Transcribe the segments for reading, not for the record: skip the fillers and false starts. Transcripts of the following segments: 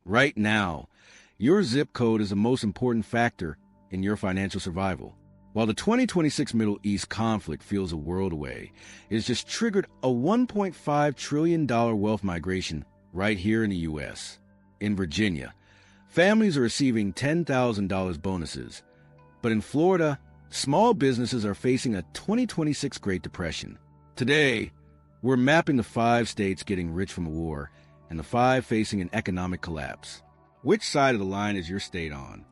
Right now, your zip code is the most important factor in your financial survival. While the 2026 Middle East conflict feels a world away, it has just triggered a $1.5 trillion wealth migration right here in the U.S. In Virginia, families are receiving $10,000 bonuses, but in Florida, small businesses are facing a 2026 Great Depression. Today, we're mapping the 5 states getting rich from a war and the 5 facing an economic collapse. Which side of the line is your state on?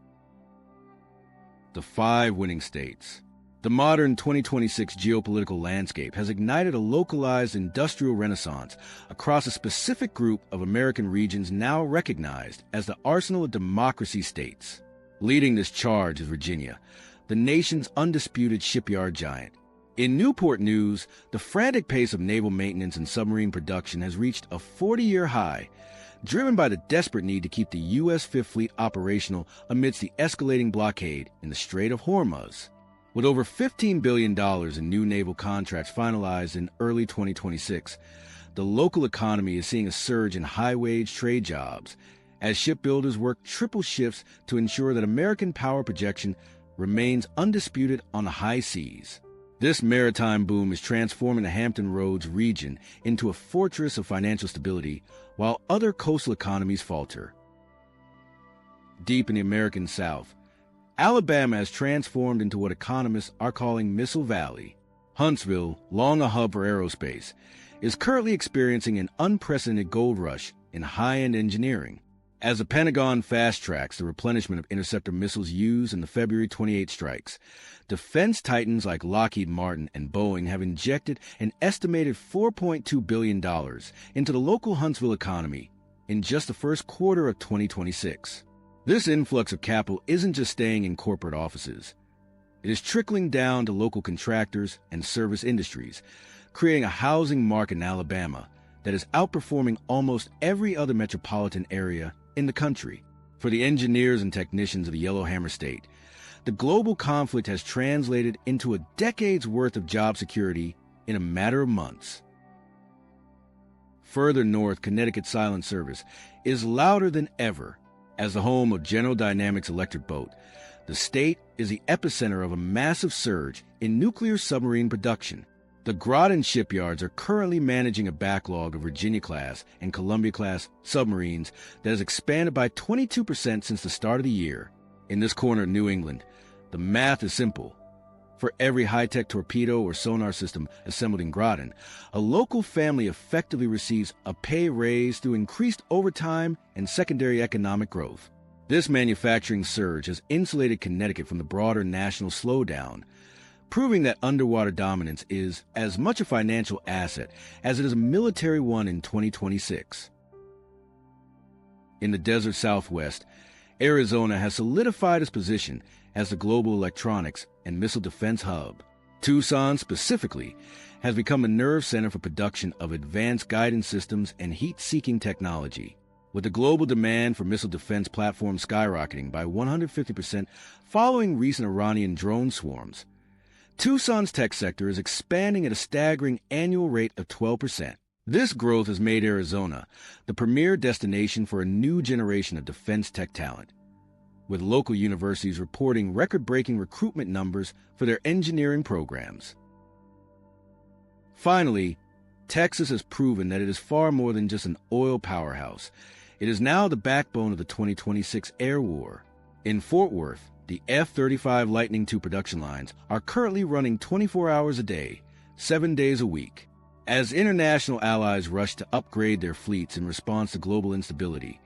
The 5 winning states. The modern 2026 geopolitical landscape has ignited a localized industrial renaissance across a specific group of American regions now recognized as the arsenal of democracy states. Leading this charge is Virginia, the nation's undisputed shipyard giant. In Newport News, the frantic pace of naval maintenance and submarine production has reached a 40-year high, driven by the desperate need to keep the U.S. Fifth Fleet operational amidst the escalating blockade in the Strait of Hormuz. With over $15 billion in new naval contracts finalized in early 2026, the local economy is seeing a surge in high-wage trade jobs as shipbuilders work triple shifts to ensure that American power projection remains undisputed on the high seas. This maritime boom is transforming the Hampton Roads region into a fortress of financial stability, while other coastal economies falter. Deep in the American South, Alabama has transformed into what economists are calling Missile Valley. Huntsville, long a hub for aerospace, is currently experiencing an unprecedented gold rush in high-end engineering. As the Pentagon fast-tracks the replenishment of interceptor missiles used in the February 28 strikes, defense titans like Lockheed Martin and Boeing have injected an estimated $4.2 billion into the local Huntsville economy in just the first quarter of 2026. This influx of capital isn't just staying in corporate offices. It is trickling down to local contractors and service industries, creating a housing market in Alabama that is outperforming almost every other metropolitan area in the country. For the engineers and technicians of the Yellowhammer State, the global conflict has translated into a decade's worth of job security in a matter of months. Further north, Connecticut's Silent Service is louder than ever. As the home of General Dynamics Electric Boat, the state is the epicenter of a massive surge in nuclear submarine production. The Groton shipyards are currently managing a backlog of Virginia-class and Columbia-class submarines that has expanded by 22% since the start of the year. In this corner of New England, the math is simple. For every high-tech torpedo or sonar system assembled in Groton, a local family effectively receives a pay raise through increased overtime and secondary economic growth. This manufacturing surge has insulated Connecticut from the broader national slowdown, proving that underwater dominance is as much a financial asset as it is a military one in 2026. In the desert Southwest, Arizona has solidified its position as the global electronics and missile defense hub. Tucson, specifically, has become a nerve center for production of advanced guidance systems and heat-seeking technology. With the global demand for missile defense platforms skyrocketing by 150% following recent Iranian drone swarms, Tucson's tech sector is expanding at a staggering annual rate of 12%. This growth has made Arizona the premier destination for a new generation of defense tech talent, with local universities reporting record-breaking recruitment numbers for their engineering programs. Finally, Texas has proven that it is far more than just an oil powerhouse. It is now the backbone of the 2026 air war. In Fort Worth, the F-35 Lightning II production lines are currently running 24 hours a day, 7 days a week. As international allies rush to upgrade their fleets in response to global instability,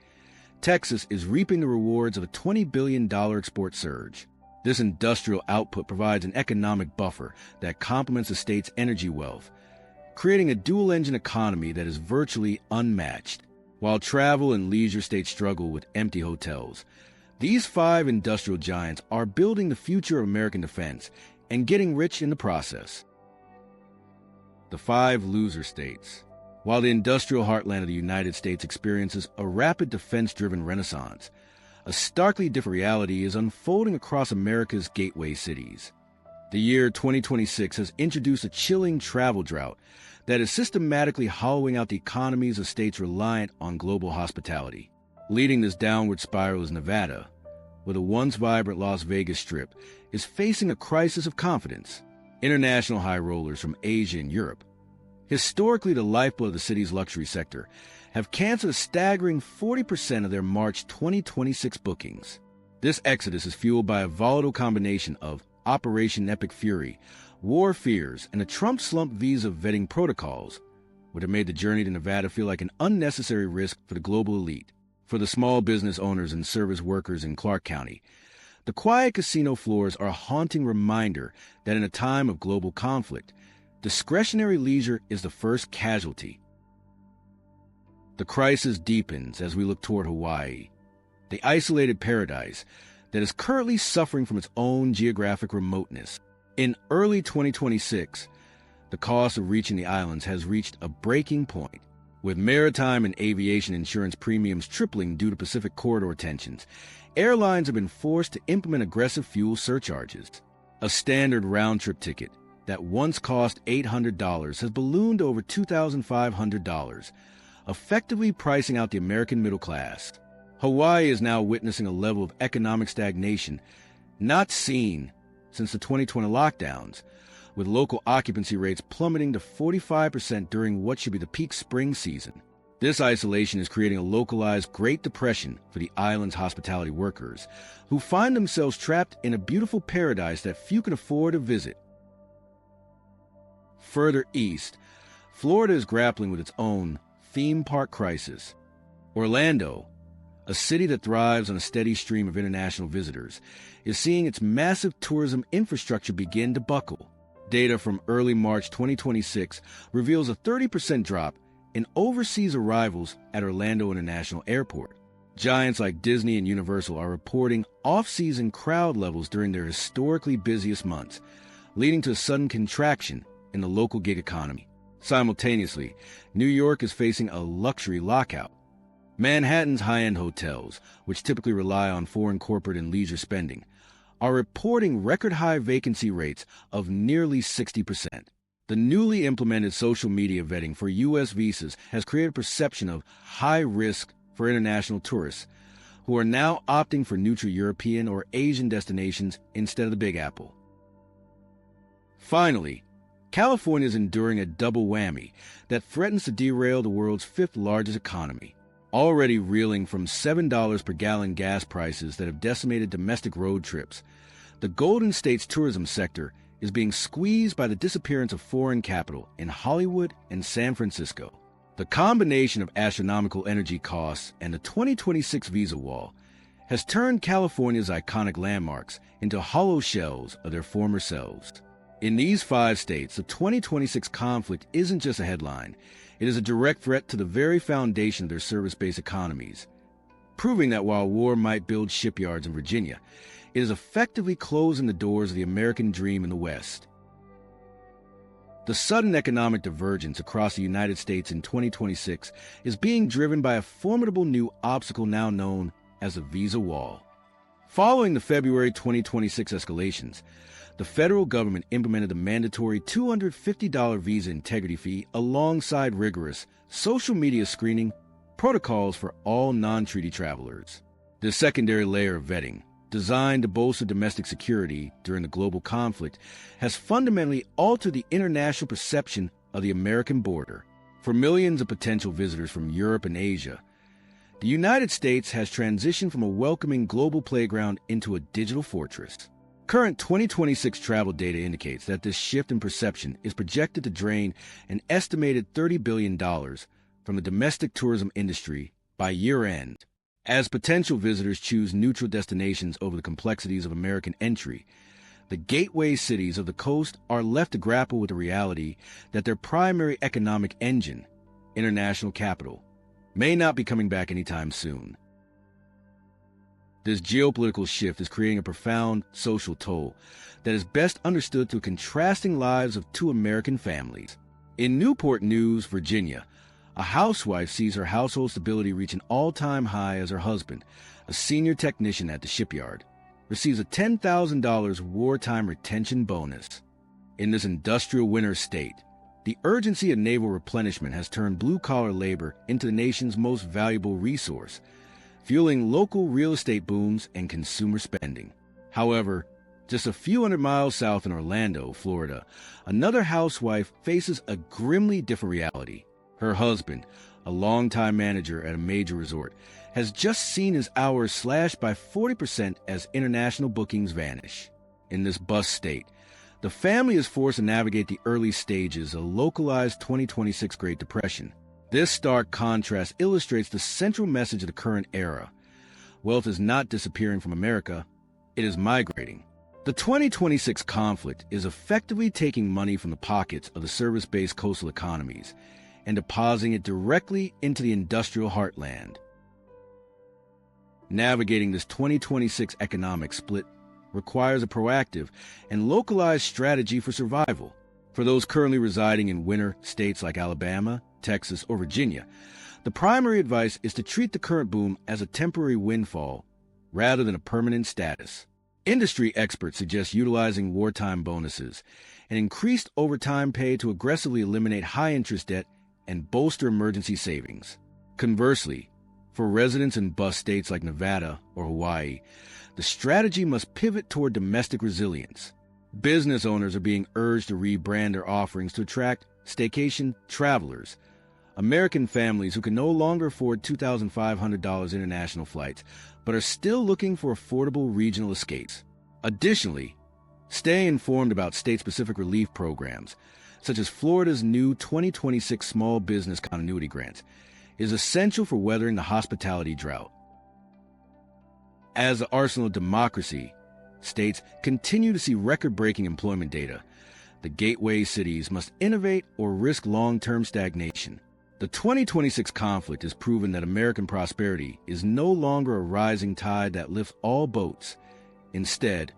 Texas is reaping the rewards of a $20 billion export surge. This industrial output provides an economic buffer that complements the state's energy wealth, creating a dual-engine economy that is virtually unmatched. While travel and leisure states struggle with empty hotels, these 5 industrial giants are building the future of American defense and getting rich in the process. The 5 loser states. While the industrial heartland of the United States experiences a rapid defense-driven renaissance, a starkly different reality is unfolding across America's gateway cities. The year 2026 has introduced a chilling travel drought that is systematically hollowing out the economies of states reliant on global hospitality. Leading this downward spiral is Nevada, where the once vibrant Las Vegas Strip is facing a crisis of confidence. International high rollers from Asia and Europe, historically the lifeblood of the city's luxury sector, have canceled a staggering 40% of their March 2026 bookings. This exodus is fueled by a volatile combination of Operation Epic Fury, war fears, and the Trump slump visa vetting protocols, which have made the journey to Nevada feel like an unnecessary risk for the global elite. For the small business owners and service workers in Clark County, the quiet casino floors are a haunting reminder that in a time of global conflict, discretionary leisure is the first casualty. The crisis deepens as we look toward Hawaii, the isolated paradise that is currently suffering from its own geographic remoteness. In early 2026, the cost of reaching the islands has reached a breaking point. With maritime and aviation insurance premiums tripling due to Pacific corridor tensions, airlines have been forced to implement aggressive fuel surcharges. A standard round-trip ticket that once cost $800 has ballooned to over $2,500, effectively pricing out the American middle class. Hawaii is now witnessing a level of economic stagnation not seen since the 2020 lockdowns, with local occupancy rates plummeting to 45% during what should be the peak spring season. This isolation is creating a localized Great Depression for the island's hospitality workers, who find themselves trapped in a beautiful paradise that few can afford to visit. Further east, Florida is grappling with its own theme park crisis. Orlando, a city that thrives on a steady stream of international visitors, is seeing its massive tourism infrastructure begin to buckle. Data from early March 2026 reveals a 30% drop in overseas arrivals at Orlando International Airport. Giants like Disney and Universal are reporting off-season crowd levels during their historically busiest months, leading to a sudden contraction in the local gig economy. Simultaneously, New York is facing a luxury lockout. Manhattan's high-end hotels, which typically rely on foreign corporate and leisure spending, are reporting record-high vacancy rates of nearly 60%. The newly implemented social media vetting for U.S. visas has created a perception of high risk for international tourists, who are now opting for neutral European or Asian destinations instead of the Big Apple. Finally, California is enduring a double whammy that threatens to derail the world's fifth-largest economy. Already reeling from $7 per gallon gas prices that have decimated domestic road trips, the Golden State's tourism sector is being squeezed by the disappearance of foreign capital in Hollywood and San Francisco. The combination of astronomical energy costs and the 2026 visa wall has turned California's iconic landmarks into hollow shells of their former selves. In these 5 states, the 2026 conflict isn't just a headline. It is a direct threat to the very foundation of their service-based economies, proving that while war might build shipyards in Virginia, it is effectively closing the doors of the American dream in the West. The sudden economic divergence across the United States in 2026 is being driven by a formidable new obstacle now known as the visa wall. Following the February 2026 escalations, the federal government implemented the mandatory $250 visa integrity fee alongside rigorous social media screening protocols for all non-treaty travelers. This secondary layer of vetting, designed to bolster domestic security during the global conflict, has fundamentally altered the international perception of the American border. For millions of potential visitors from Europe and Asia, the United States has transitioned from a welcoming global playground into a digital fortress. Current 2026 travel data indicates that this shift in perception is projected to drain an estimated $30 billion from the domestic tourism industry by year-end. As potential visitors choose neutral destinations over the complexities of American entry, the gateway cities of the coast are left to grapple with the reality that their primary economic engine, international capital, may not be coming back anytime soon. This geopolitical shift is creating a profound social toll that is best understood through contrasting lives of 2 American families. In Newport News, Virginia, a housewife sees her household stability reach an all-time high as her husband, a senior technician at the shipyard, receives a $10,000 wartime retention bonus. In this industrial winter state, the urgency of naval replenishment has turned blue-collar labor into the nation's most valuable resource, fueling local real estate booms and consumer spending. However, just a few hundred miles south in Orlando, Florida, another housewife faces a grimly different reality. Her husband, a longtime manager at a major resort, has just seen his hours slashed by 40% as international bookings vanish. In this bust state, the family is forced to navigate the early stages of a localized 2026 Great Depression. This stark contrast illustrates the central message of the current era. Wealth is not disappearing from America, it is migrating. The 2026 conflict is effectively taking money from the pockets of the service-based coastal economies and depositing it directly into the industrial heartland. Navigating this 2026 economic split requires a proactive and localized strategy for survival. For those currently residing in winter states like Alabama, Texas, or Virginia, the primary advice is to treat the current boom as a temporary windfall rather than a permanent status. Industry experts suggest utilizing wartime bonuses and increased overtime pay to aggressively eliminate high-interest debt and bolster emergency savings. Conversely, for residents in bust states like Nevada or Hawaii, the strategy must pivot toward domestic resilience. Business owners are being urged to rebrand their offerings to attract staycation travelers, American families who can no longer afford $2,500 international flights, but are still looking for affordable regional escapes. Additionally, stay informed about state-specific relief programs, such as Florida's new 2026 Small Business Continuity Grants, is essential for weathering the hospitality drought. As the arsenal of democracy, states continue to see record-breaking employment data. The gateway cities must innovate or risk long-term stagnation. The 2026 conflict has proven that American prosperity is no longer a rising tide that lifts all boats. Instead,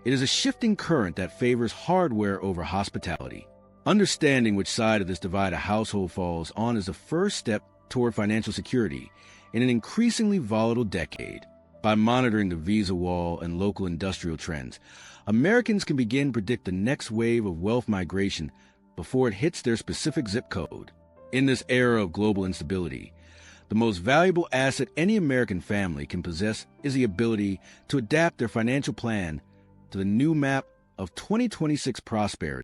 it is a shifting current that favors hardware over hospitality. Understanding which side of this divide a household falls on is the first step toward financial security in an increasingly volatile decade. By monitoring the visa wall and local industrial trends, Americans can begin to predict the next wave of wealth migration before it hits their specific zip code. In this era of global instability, the most valuable asset any American family can possess is the ability to adapt their financial plan to the new map of 2026 prosperity.